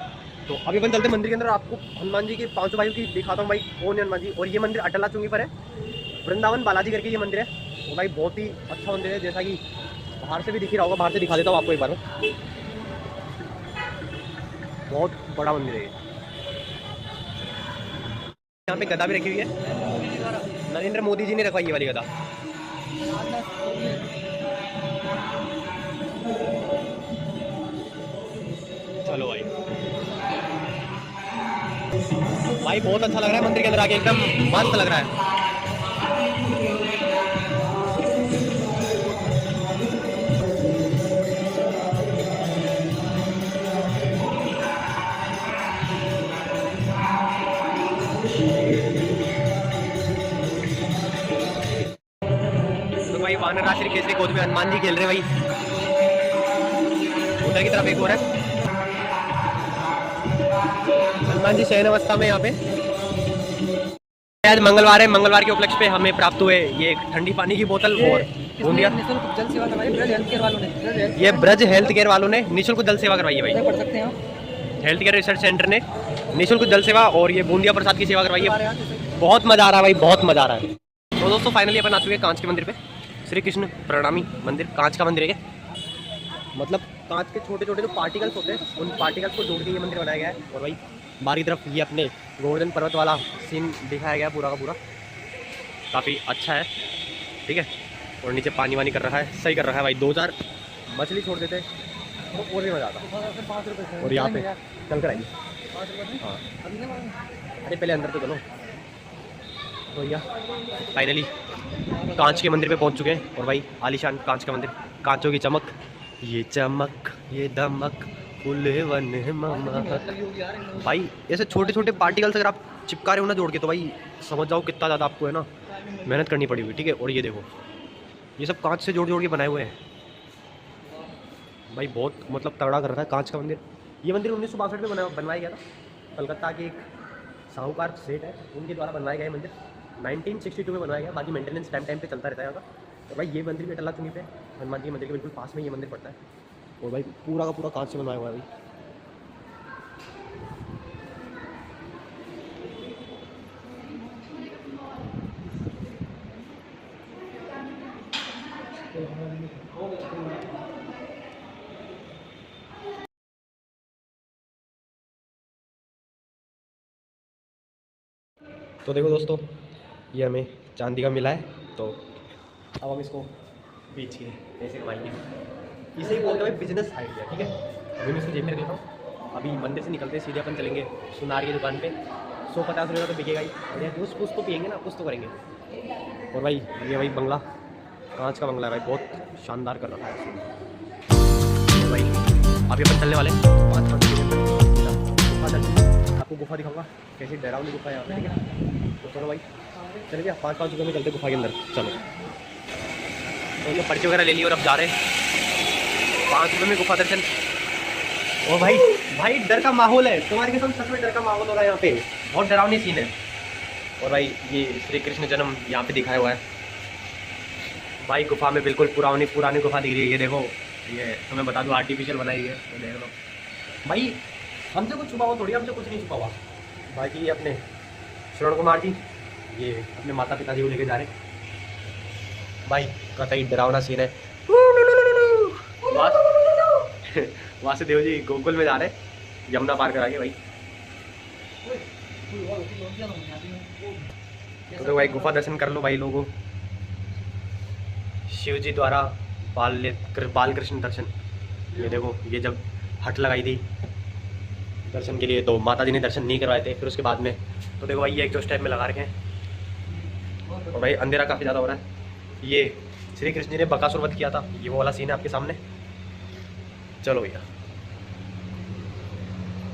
तो अभी अपन चलते हैं मंदिर के अंदर, आपको हनुमान जी के 5 भाइयों की दिखाता हूँ भाई कौन है हनुमान जी। और ये मंदिर अटला चौकी पर है, वृंदावन बालाजी करके ये मंदिर है। और भाई बहुत ही अच्छा मंदिर है, जैसा कि बाहर से भी दिख ही रहा होगा। बाहर से दिखा देता हूँ आपको एक बार में, बहुत बड़ा मंदिर है। यहाँ पे गदा भी रखी हुई है, नरेंद्र मोदी जी ने रखवाई ये वाली गदा। चलो भाई बहुत अच्छा लग रहा है मंदिर के अंदर आके, एकदम मस्त लग रहा है। तो भाई वानर राशि केसरी कोच में हनुमान जी खेल रहे भाई, उधर की तरफ एक और है हनुमान जी शयन अवस्था में। यहाँ पे आज मंगलवार है, मंगलवार के उपलक्ष्य पे हमें प्राप्त हुए ये एक ठंडी पानी की बोतल और बूंदिया। जल सेवा करवाई ब्रज हेल्थ केयर वालों ने, ये ब्रज हेल्थ केयर वालों ने निःशुल्क जल सेवा करवाई है भाई। पढ़ सकते हैं आप, हेल्थ केयर रिसर्च सेंटर ने निःशुल्क जल सेवा और ये बूंदिया प्रसाद की सेवा करवाई है। बहुत मजा आ रहा है भाई, बहुत मजा आ रहा है। तो दोस्तों फाइनली अपन आ चुके हैं कांच के मंदिर पे, श्री कृष्ण प्रणामी मंदिर। कांच का मंदिर है, मतलब कांच के छोटे छोटे जो पार्टिकल्स होते हैं उन पार्टिकल्स को जोड़ के ये मंदिर बनाया गया है। और भाई बाहर की तरफ ये अपने गोवर्धन पर्वत वाला सीन दिखाया गया पूरा का पूरा, काफ़ी अच्छा है, ठीक है। और नीचे पानी वानी कर रहा है, सही कर रहा है भाई। 2-4 मछली छोड़ देते तो और भी मज़ा आता। 5 रुपये और यहाँ पे चल कर आइए, हाँ अरे पहले अंदर तो चलो। तो भैया फाइनली कांच के मंदिर पे पहुंच चुके हैं। और भाई आलीशान कांच का मंदिर, कांचों की चमक, ये चमक ये दमक खुले वन मामा। भाई ऐसे छोटे छोटे पार्टिकल्स अगर आप चिपका रहे हो ना जोड़ के, तो भाई समझ जाओ कितना ज़्यादा आपको है ना मेहनत करनी पड़ी हुई, ठीक है। और ये देखो ये सब कांच से जोड़ जोड़ के बनाए हुए हैं भाई, बहुत मतलब तगड़ा कर रहा है कांच का मंदिर। ये मंदिर 1962 में बनवाया गया था। कलकत्ता के एक साहूकार सेठ है, उनके द्वारा बनवाया गया है मंदिर। 1962 में बनवाया गया। बाकी मेंटेनेंस टाइम टाइम पे चलता रहता है यहाँ का। तो भाई ये मंदिर भी टल्ला चुंगी पे हनुमान जी के मंदिर के बिल्कुल पास में ये मंदिर पड़ता है। और भाई पूरा का पूरा कांच से बनवाया हुआ है भाई। तो देखो दोस्तों, ये हमें चांदी का मिला है, तो अब हम इसको बेच के पैसे कमाएंगे। इसे ही बोलते हैं बिजनेस आइडिया, ठीक है। अभी मैं इसको जेब में देता हूँ। अभी मंदिर से निकलते सीधे अपन चलेंगे सुनार की दुकान पे। 150 रुपये तो बिकेगा ही, बढ़िया कुछ तो पियेंगे ना, कुछ तो करेंगे। और भाई ये भाई बंगला, कांच का बंगला है भाई, बहुत शानदार कर रहा है भाई। अभी अपन चलने वाले 5-5 आपको गुफा दिखाऊंगा, कैसी डरावनी गुफा है यहाँ पे, ठीक है। तो चलो भाई चलिए 5-5 रुपये में चलते गुफा के अंदर। चलो तो ये पर्ची वगैरह ले ली और अब जा रहे हैं 5 रुपये में गुफा दर्शन। ओ भाई भाई डर का माहौल है, तुम्हारे कसम सच में डर का माहौल हो रहा है यहाँ पे, बहुत डरावनी सीन है। और भाई ये श्री कृष्ण जन्म यहाँ पे दिखाया हुआ है भाई। गुफा में बिल्कुल पुरानी पुरानी गुफा दिख रही है। ये देखो, ये तुम्हें बता दूँ आर्टिफिशियल बनाई है, तो देख लो भाई। हमसे कुछ छुपा हुआ थोड़ी, हमसे कुछ नहीं छुपा हुआ। बाकी ये अपने श्रवण कुमार जी, ये अपने माता पिता जी को लेके जा रहे भाई। कतई डरावना सीन है। वहाँ से देव जी गोकुल में जा रहे, यमुना पार कराएंगे भाई। तो भाई गुफा दर्शन कर लो भाई लोगों। शिव जी द्वारा बाल कृष्ण दर्शन। ये देखो, ये जब हट लगाई थी दर्शन के लिए, तो माता जी ने दर्शन नहीं करवाए थे। फिर उसके बाद में तो देखो भाई ये एक जो स्टेप में लगा रखे हैं। और भाई अंधेरा काफ़ी ज़्यादा हो रहा है। ये श्री कृष्ण जी ने बकासुर वध किया था, ये वो वाला सीन है आपके सामने। चलो भैया।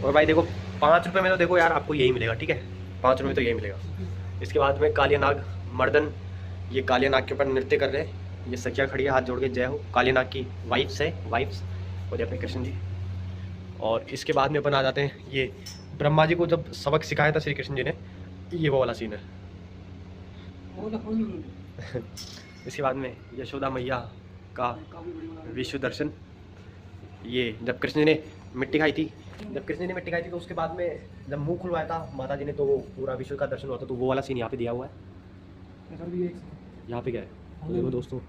और भाई देखो 5 रुपये में तो देखो यार आपको यही मिलेगा, ठीक है। 5 रुपये में तो यही मिलेगा। इसके बाद में कालिया नाग मर्दन, ये कालिया नाग के ऊपर नृत्य कर रहे हैं। ये सखिया खड़ी है हाथ जोड़ के, जय हो। कालिया नाग की वाइफ्स है, वाइफ्स और ये अपने कृष्ण जी। और इसके बाद में अपन आ जाते हैं, ये ब्रह्मा जी को जब सबक सिखाया था श्री कृष्ण जी ने, ये वो वाला सीन है। इसके बाद में यशोदा मैया का विश्व दर्शन। ये जब कृष्ण जी ने मिट्टी खाई थी, तो उसके बाद में जब मुंह खुलवाया था माता जी ने, तो वो पूरा विश्व का दर्शन हुआ था। तो वो वाला सीन यहाँ पे दिया हुआ है। यहाँ पे क्या है तो देखो दोस्तों,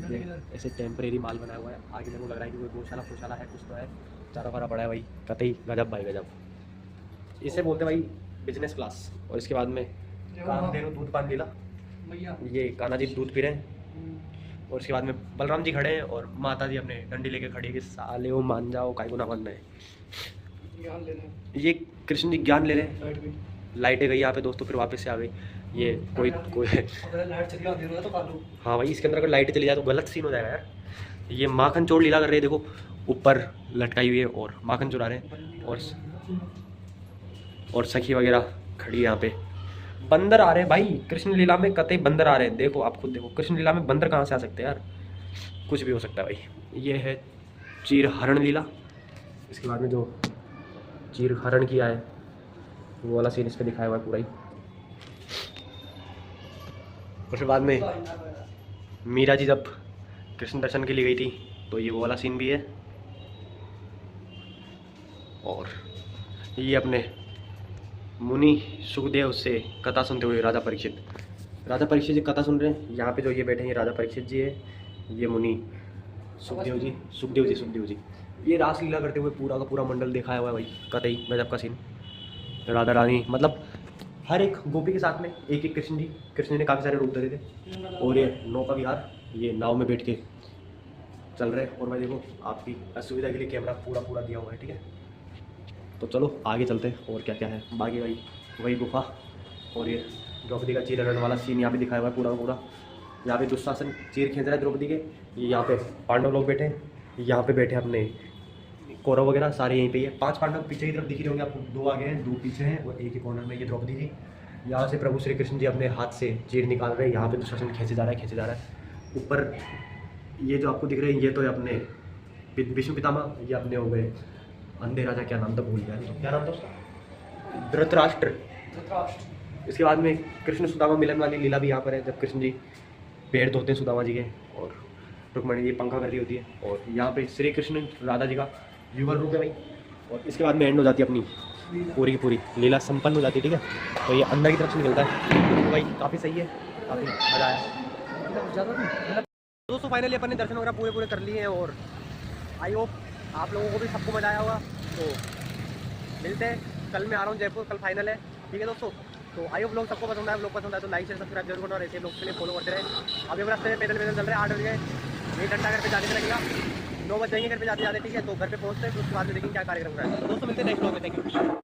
ये ऐसे टेम्परेरी माल बनाया हुआ है। आगे देखो लग रहा है कि कोई गौशाला है, कुछ तो है। चारा फारा पड़ा है भाई, कतई गजब भाई गजब। इसे बोलते हैं भाई बिजनेस क्लास। और इसके बाद में कामधेनु दूध पान लीला, ये कान्हा जी दूध पी रहे हैं। और इसके बाद में बलराम जी खड़े हैं और माता जी अपने डंडी लेके खड़ी है कि साले वो मान जाओ, काय को ना मान रहे। ये कृष्ण जी ज्ञान ले रहे हैं। लाइटें गई यहाँ पे दोस्तों, फिर वापस से आ गई। ये कोई लाइट चली जाती है तो हाँ भाई, इसके अंदर अगर लाइट चली जाए तो गलत सीन हो जाएगा यार। ये माखन चोर लीला कर रहे हैं, देखो ऊपर लटकाई हुई है और माखन चुरा रहे हैं। और सखी वगैरह खड़ी है यहाँ पे। बंदर आ रहे हैं भाई कृष्ण लीला में, कतई बंदर आ रहे हैं। देखो आप खुद देखो, कृष्ण लीला में बंदर कहाँ से आ सकते हैं यार, कुछ भी हो सकता है भाई। ये है चीर हरण लीला। इसके बाद में जो चीर हरण किया है वो वाला सीन इस पर दिखाया हुआ है पूरा ही। उसके बाद में मीरा जी जब कृष्ण दर्शन के लिए गई थी, तो ये वो वाला सीन भी है। और ये अपने मुनि सुखदेव से कथा सुनते हुए राजा परीक्षित जी कथा सुन रहे हैं। यहाँ पे जो ये बैठे हैं, ये राजा परीक्षित जी है, ये मुनि सुखदेव जी। ये रास लीला करते हुए पूरा का पूरा मंडल दिखाया हुआ है भाई, कतई गजब का सीन। राधा रानी मतलब हर एक गोपी के साथ में एक एक कृष्ण जी ने काफ़ी सारे रूप धरे थे। और ये नौका विहार, ये नाव में बैठ के चल रहे। और भाई देखो आपकी असुविधा के लिए कैमरा पूरा दिया हुआ है, ठीक है। तो चलो आगे चलते हैं और क्या क्या है बाकी। भाई वही गुफा और ये द्रौपदी का चीर हरण वाला सीन यहाँ पे दिखाया हुआ है पूरा। यहाँ पे दुशासन चीर खींच रहा है द्रौपदी के। ये यहाँ पे पांडव लोग बैठे हैं, यहाँ पे बैठे अपने कौरव वगैरह सारे यहीं पे ही है। 5 पांडव पीछे की तरफ दिख रहे होंगे आपको, 2 आगे हैं 2 पीछे हैं और एक ही कॉर्नर में ये द्रौपदी जी। यहाँ से प्रभु श्री कृष्ण जी अपने हाथ से चीर निकाल रहे हैं, यहाँ पे दुशासन खींचे जा रहा है। ऊपर ये जो आपको दिख रहे हैं ये तो है अपने भीष्म पितामह, ये अपने हो गए अंधे राजा, क्या नाम था भूल गया, क्या नाम था उसका, धृतराष्ट्र। इसके बाद में कृष्ण सुदामा मिलन वाली लीला भी यहाँ पर है, जब कृष्ण जी पैर धोते हैं सुदामा जी के और रुक्मणी जी पंखा कर रही होती है, और यहाँ पे श्री कृष्ण राधा जी का युगल रूप है भाई। और इसके बाद में एंड हो जाती है अपनी पूरी की पूरी लीला संपन्न हो जाती है, ठीक है। तो ये अंदर की तरफ से निकलता है, तो भाई काफ़ी सही है, काफ़ी मज़ा आया। दोस्तों फाइनली अपन ने दर्शन वगैरह पूरे कर लिए हैं और आई होप आप लोगों को भी सबको मज़ा आया होगा। तो मिलते हैं, कल मैं आ रहा हूँ जयपुर, कल फाइनल है, ठीक है दोस्तों। तो आई होप लोग सबको पसंद आया, लोग पसंद आए तो लाइक शेयर सब्सक्राइब जरूर करना और ऐसे लोग के लिए फॉलो करते रहे। अभी हम रास्ते में पैदल चल रहे हैं, 8 बजे ये घंटा घर पे जाने से लगेगा, 9 बज जाएंगे घर पे जाते, ठीक है। तो घर पे पहुँचते हैं, तो उसके बाद में देखेंगे क्या कार्यक्रम हो रहा है। तो दोस्तों मिलते हैं नेक्स्ट ब्लॉग में, थैंक यू।